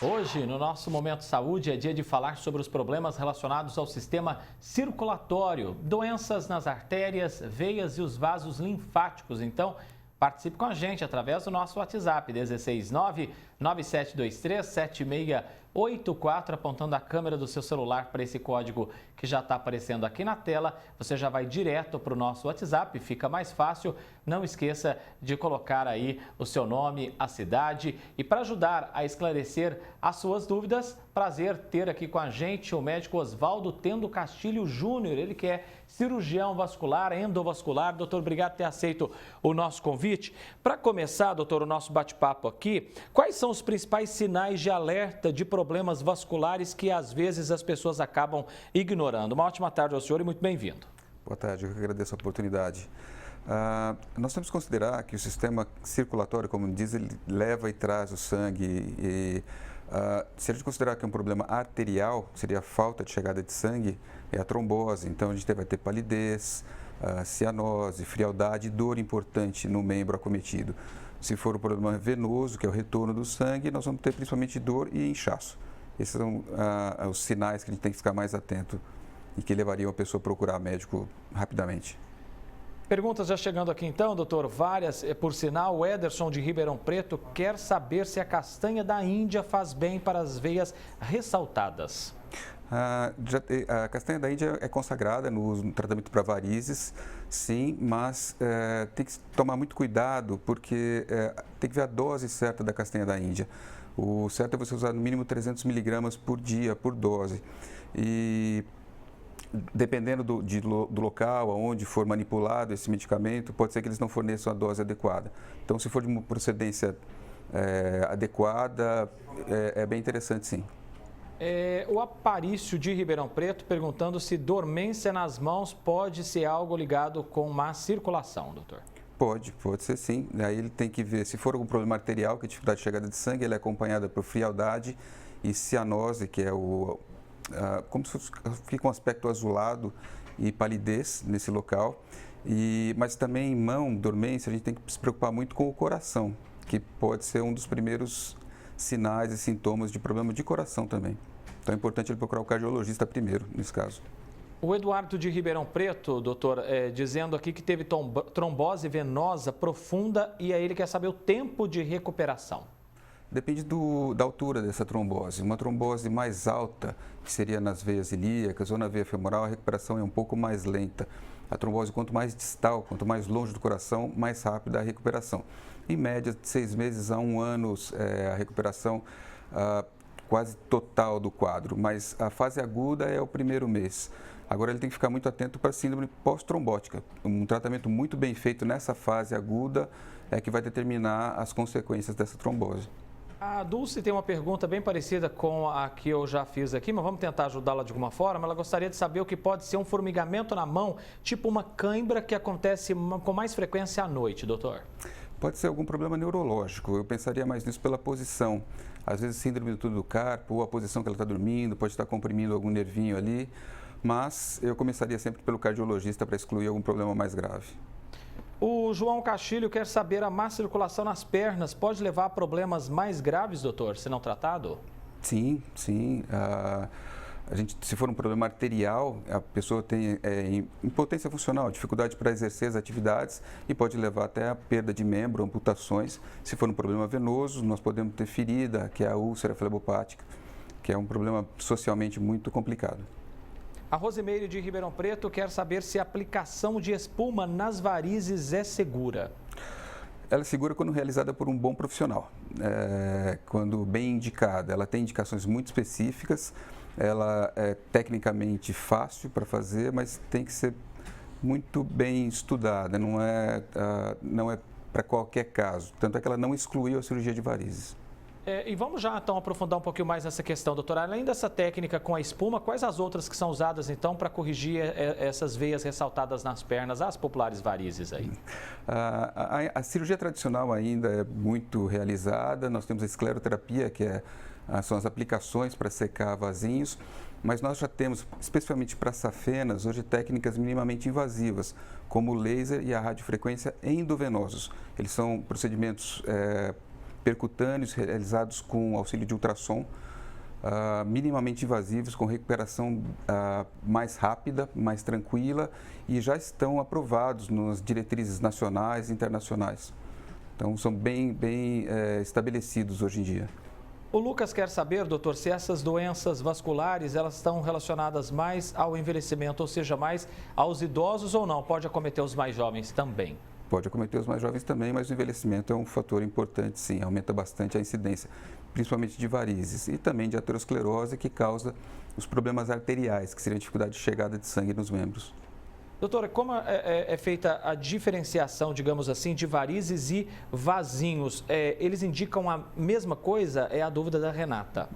Hoje, no nosso Momento Saúde, é dia de falar sobre os problemas relacionados ao sistema circulatório, doenças nas artérias, veias e os vasos linfáticos. Então, participe com a gente através do nosso WhatsApp, 169-9723-7684, apontando a câmera do seu celular para esse código que já está aparecendo aqui na tela. Você já vai direto para o nosso WhatsApp, fica mais fácil. Não esqueça de colocar aí o seu nome, a cidade. E para ajudar a esclarecer as suas dúvidas, prazer ter aqui com a gente o médico Oswaldo Tendo Castilho Júnior. Ele que é cirurgião vascular, endovascular. Doutor, obrigado por ter aceito o nosso convite. Para começar, doutor, o nosso bate-papo aqui, quais são os principais sinais de alerta de problemas vasculares que às vezes as pessoas acabam ignorando? Uma ótima tarde ao senhor e muito bem-vindo. Boa tarde, eu que agradeço a oportunidade. Nós temos que considerar que o sistema circulatório, como diz, ele leva e traz o sangue. Se a gente considerar que é um problema arterial, seria a falta de chegada de sangue, é a trombose. Então, a gente vai ter palidez, cianose, frialdade e dor importante no membro acometido. Se for o problema venoso, que é o retorno do sangue, nós vamos ter principalmente dor e inchaço. Esses são os sinais que a gente tem que ficar mais atento e que levariam a pessoa a procurar médico rapidamente. Perguntas já chegando aqui então, doutor, várias. Por sinal, o Ederson de Ribeirão Preto quer saber se a castanha da Índia faz bem para as veias ressaltadas. A castanha da Índia é consagrada no tratamento para varizes, sim, mas tem que tomar muito cuidado porque tem que ver a dose certa da castanha da Índia. O certo é você usar no mínimo 300 miligramas por dia, por dose. E dependendo do local onde for manipulado esse medicamento, pode ser que eles não forneçam a dose adequada. Então, se for de uma procedência adequada, é bem interessante, sim. O Aparício de Ribeirão Preto perguntando se dormência nas mãos pode ser algo ligado com má circulação, doutor. Pode ser sim. Aí ele tem que ver, se for algum problema arterial, que é dificuldade de chegada de sangue, ele é acompanhada por frialdade e cianose, que é como se fica um aspecto azulado e palidez nesse local. Mas também em mão, dormência, a gente tem que se preocupar muito com o coração, que pode ser um dos primeiros sinais e sintomas de problema de coração também. Então é importante ele procurar o cardiologista primeiro, nesse caso. O Eduardo de Ribeirão Preto, doutor, dizendo aqui que teve trombose venosa profunda e aí ele quer saber o tempo de recuperação. Depende da altura dessa trombose. Uma trombose mais alta, que seria nas veias ilíacas ou na veia femoral, a recuperação é um pouco mais lenta. A trombose, quanto mais distal, quanto mais longe do coração, mais rápida a recuperação. Em média, de 6 meses a 1 ano, a recuperação quase total do quadro. Mas a fase aguda é o primeiro mês. Agora, ele tem que ficar muito atento para a síndrome pós-trombótica. Um tratamento muito bem feito nessa fase aguda é que vai determinar as consequências dessa trombose. A Dulce tem uma pergunta bem parecida com a que eu já fiz aqui, mas vamos tentar ajudá-la de alguma forma. Ela gostaria de saber o que pode ser um formigamento na mão, tipo uma cãibra que acontece com mais frequência à noite, doutor. Pode ser algum problema neurológico, eu pensaria mais nisso pela posição. Às vezes síndrome do túnel do carpo, ou a posição que ela está dormindo, pode estar comprimindo algum nervinho ali, mas eu começaria sempre pelo cardiologista para excluir algum problema mais grave. O João Castilho quer saber a má circulação nas pernas pode levar a problemas mais graves, doutor, se não tratado? Sim. Se for um problema arterial, a pessoa tem impotência funcional, dificuldade para exercer as atividades e pode levar até a perda de membro, amputações. Se for um problema venoso, nós podemos ter ferida, que é a úlcera flebopática, que é um problema socialmente muito complicado. A Rosimeire de Ribeirão Preto quer saber se a aplicação de espuma nas varizes é segura. Ela é segura quando realizada por um bom profissional, quando bem indicada. Ela tem indicações muito específicas, ela é tecnicamente fácil para fazer, mas tem que ser muito bem estudada, não é para qualquer caso. Tanto é que ela não excluiu a cirurgia de varizes. E vamos já então aprofundar um pouquinho mais nessa questão, doutora. Além dessa técnica com a espuma, quais as outras que são usadas então para corrigir essas veias ressaltadas nas pernas, as populares varizes aí? A cirurgia tradicional ainda é muito realizada, nós temos a escleroterapia, que são as aplicações para secar vasinhos, mas nós já temos, especialmente para safenas, hoje técnicas minimamente invasivas, como o laser e a radiofrequência endovenosos. Eles são procedimentos percutâneos realizados com auxílio de ultrassom, minimamente invasivos, com recuperação mais rápida, mais tranquila, e já estão aprovados nas diretrizes nacionais e internacionais. Então, são bem estabelecidos hoje em dia. O Lucas quer saber, doutor, se essas doenças vasculares elas estão relacionadas mais ao envelhecimento, ou seja, mais aos idosos ou não? Pode acometer os mais jovens também? Pode acometer os mais jovens também, mas o envelhecimento é um fator importante, sim. Aumenta bastante a incidência, principalmente de varizes e também de aterosclerose, que causa os problemas arteriais, que seria a dificuldade de chegada de sangue nos membros. Doutora, como é feita a diferenciação, digamos assim, de varizes e vasinhos? Eles indicam a mesma coisa? É a dúvida da Renata.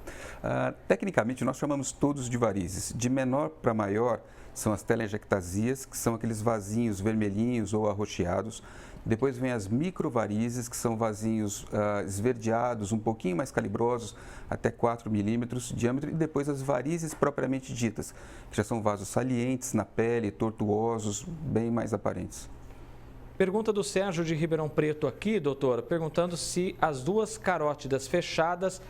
Tecnicamente, nós chamamos todos de varizes. De menor para maior são as telangiectasias, que são aqueles vasinhos vermelhinhos ou arroxeados. Depois vem as microvarizes, que são vasinhos esverdeados, um pouquinho mais calibrosos, até 4 milímetros de diâmetro. E depois as varizes propriamente ditas, que já são vasos salientes na pele, tortuosos, bem mais aparentes. Pergunta do Sérgio de Ribeirão Preto aqui, doutor, perguntando se as duas carótidas fechadas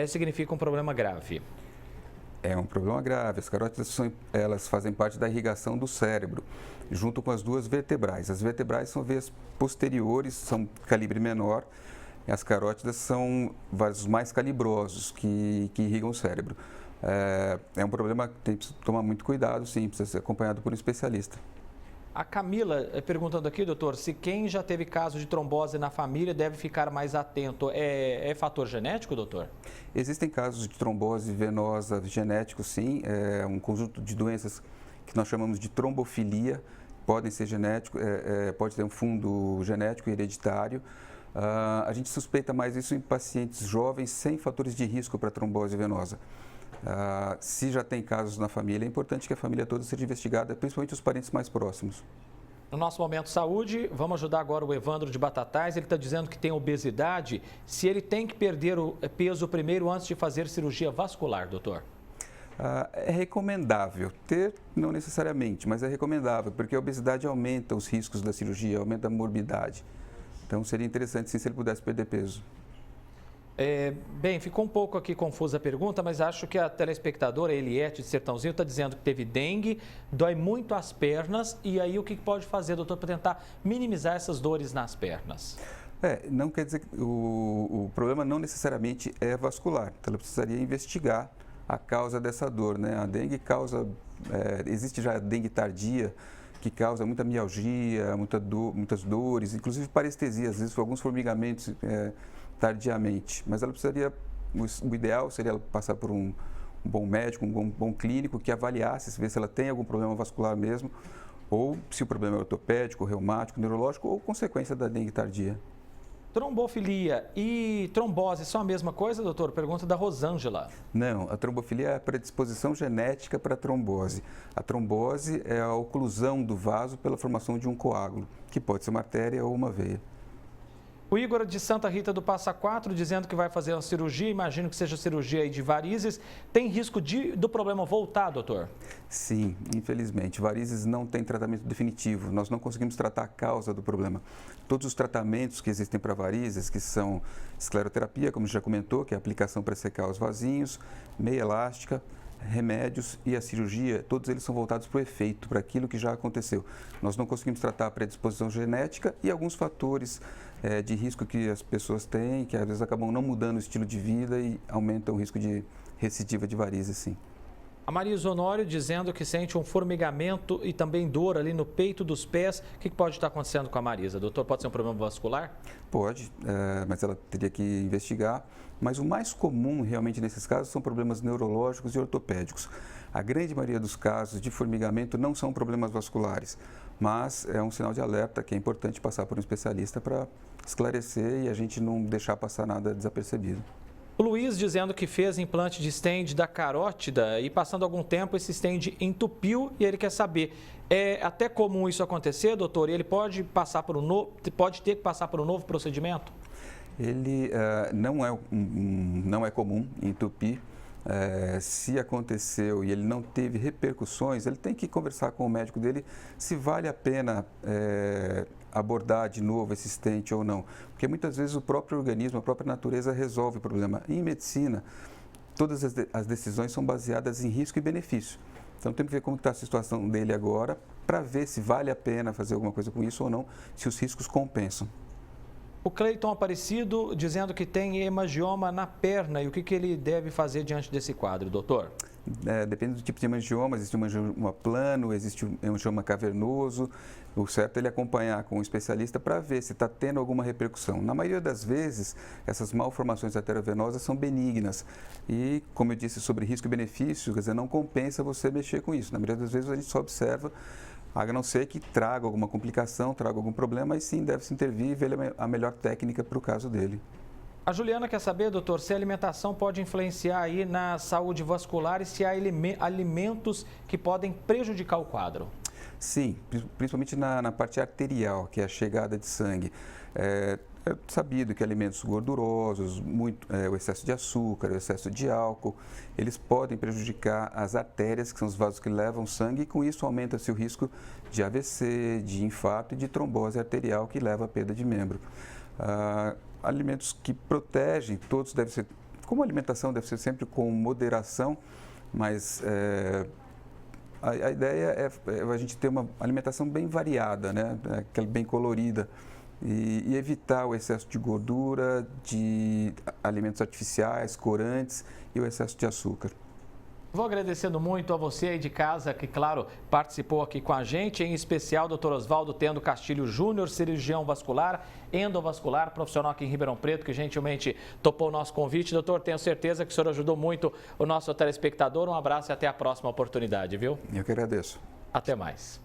significam um problema grave. É um problema grave. As carótidas elas fazem parte da irrigação do cérebro, junto com as duas vertebrais. As vertebrais são veias posteriores, são calibre menor, e as carótidas são vasos mais calibrosos que irrigam o cérebro. É um problema que tem que tomar muito cuidado, sim, precisa ser acompanhado por um especialista. A Camila perguntando aqui, doutor, se quem já teve caso de trombose na família deve ficar mais atento. É fator genético, doutor? Existem casos de trombose venosa genético, sim. É um conjunto de doenças que nós chamamos de trombofilia. Podem ser genéticos, pode ter um fundo genético e hereditário. A gente suspeita mais isso em pacientes jovens sem fatores de risco para trombose venosa. Se já tem casos na família, é importante que a família toda seja investigada, principalmente os parentes mais próximos. No nosso Momento Saúde, vamos ajudar agora o Evandro de Batatais. Ele está dizendo que tem obesidade. Se ele tem que perder o peso primeiro antes de fazer cirurgia vascular, doutor? É recomendável ter, não necessariamente, mas é recomendável, porque a obesidade aumenta os riscos da cirurgia, aumenta a morbidade. Então, seria interessante sim, se ele pudesse perder peso. Bem, ficou um pouco aqui confusa a pergunta, mas acho que a telespectadora Eliette de Sertãozinho está dizendo que teve dengue, dói muito as pernas, e aí o que pode fazer, doutor, para tentar minimizar essas dores nas pernas? Não quer dizer que o problema não necessariamente é vascular, então ela precisaria investigar a causa dessa dor, né? A dengue causa, existe já a dengue tardia, que causa muita mialgia, muitas dores, inclusive parestesia, às vezes com alguns formigamentos tardiamente. Mas ela precisaria, o ideal seria ela passar por um bom médico, um bom clínico que avaliasse, ver se ela tem algum problema vascular mesmo, ou se o problema é ortopédico, reumático, neurológico ou consequência da dengue tardia. Trombofilia e trombose são a mesma coisa, doutor? Pergunta da Rosângela. Não, a trombofilia é a predisposição genética para a trombose. A trombose é a oclusão do vaso pela formação de um coágulo, que pode ser uma artéria ou uma veia. O Igor de Santa Rita do Passa Quatro dizendo que vai fazer uma cirurgia, imagino que seja cirurgia aí de varizes. Tem risco do problema voltar, doutor? Sim, infelizmente. Varizes não tem tratamento definitivo. Nós não conseguimos tratar a causa do problema. Todos os tratamentos que existem para varizes, que são escleroterapia, como já comentou, que é a aplicação para secar os vasinhos, meia elástica, remédios e a cirurgia, todos eles são voltados para o efeito, para aquilo que já aconteceu. Nós não conseguimos tratar a predisposição genética e alguns fatores de risco que as pessoas têm, que às vezes acabam não mudando o estilo de vida e aumentam o risco de recidiva de varizes, sim. A Marisa Honório dizendo que sente um formigamento e também dor ali no peito dos pés. O que pode estar acontecendo com a Marisa, doutor? Pode ser um problema vascular? Pode, mas ela teria que investigar. Mas o mais comum realmente nesses casos são problemas neurológicos e ortopédicos. A grande maioria dos casos de formigamento não são problemas vasculares, mas é um sinal de alerta que é importante passar por um especialista para esclarecer e a gente não deixar passar nada desapercebido. O Luiz dizendo que fez implante de stent da carótida e passando algum tempo esse stent entupiu e ele quer saber, é até comum isso acontecer, doutor? E ele pode ter que passar por um novo procedimento? Ele não é comum entupir. Se aconteceu e ele não teve repercussões, ele tem que conversar com o médico dele se vale a pena abordar de novo esse stent ou não. Porque muitas vezes o próprio organismo, a própria natureza resolve o problema. Em medicina, todas as decisões são baseadas em risco e benefício. Então, temos que ver como está a situação dele agora para ver se vale a pena fazer alguma coisa com isso ou não, se os riscos compensam. O Cleiton Aparecido dizendo que tem hemangioma na perna e o que ele deve fazer diante desse quadro, doutor? Depende do tipo de hemangioma, existe um hemangioma plano, existe um hemangioma cavernoso. O certo é ele acompanhar com um especialista para ver se está tendo alguma repercussão. Na maioria das vezes, essas malformações arteriovenosas são benignas e, como eu disse sobre risco e benefício, quer dizer, não compensa você mexer com isso. Na maioria das vezes a gente só observa, a não ser que traga alguma complicação, traga algum problema, aí sim deve-se intervir e ver a melhor técnica para o caso dele. A Juliana quer saber, doutor, se a alimentação pode influenciar aí na saúde vascular e se há alimentos que podem prejudicar o quadro. Sim, principalmente na parte arterial, que é a chegada de sangue. É sabido que alimentos gordurosos, o excesso de açúcar, o excesso de álcool, eles podem prejudicar as artérias, que são os vasos que levam sangue, e com isso aumenta-se o risco de AVC, de infarto e de trombose arterial, que leva à perda de membro. Alimentos que protegem, todos devem ser, como a alimentação deve ser sempre com moderação, mas a ideia é a gente ter uma alimentação bem variada, né? Aquela bem colorida e evitar o excesso de gordura, de alimentos artificiais, corantes e o excesso de açúcar. Vou agradecendo muito a você aí de casa que, claro, participou aqui com a gente, em especial o Dr. Oswaldo Tendo Castilho Júnior, cirurgião vascular, endovascular, profissional aqui em Ribeirão Preto, que gentilmente topou o nosso convite. Doutor, tenho certeza que o senhor ajudou muito o nosso telespectador. Um abraço e até a próxima oportunidade, viu? Eu que agradeço. Até mais.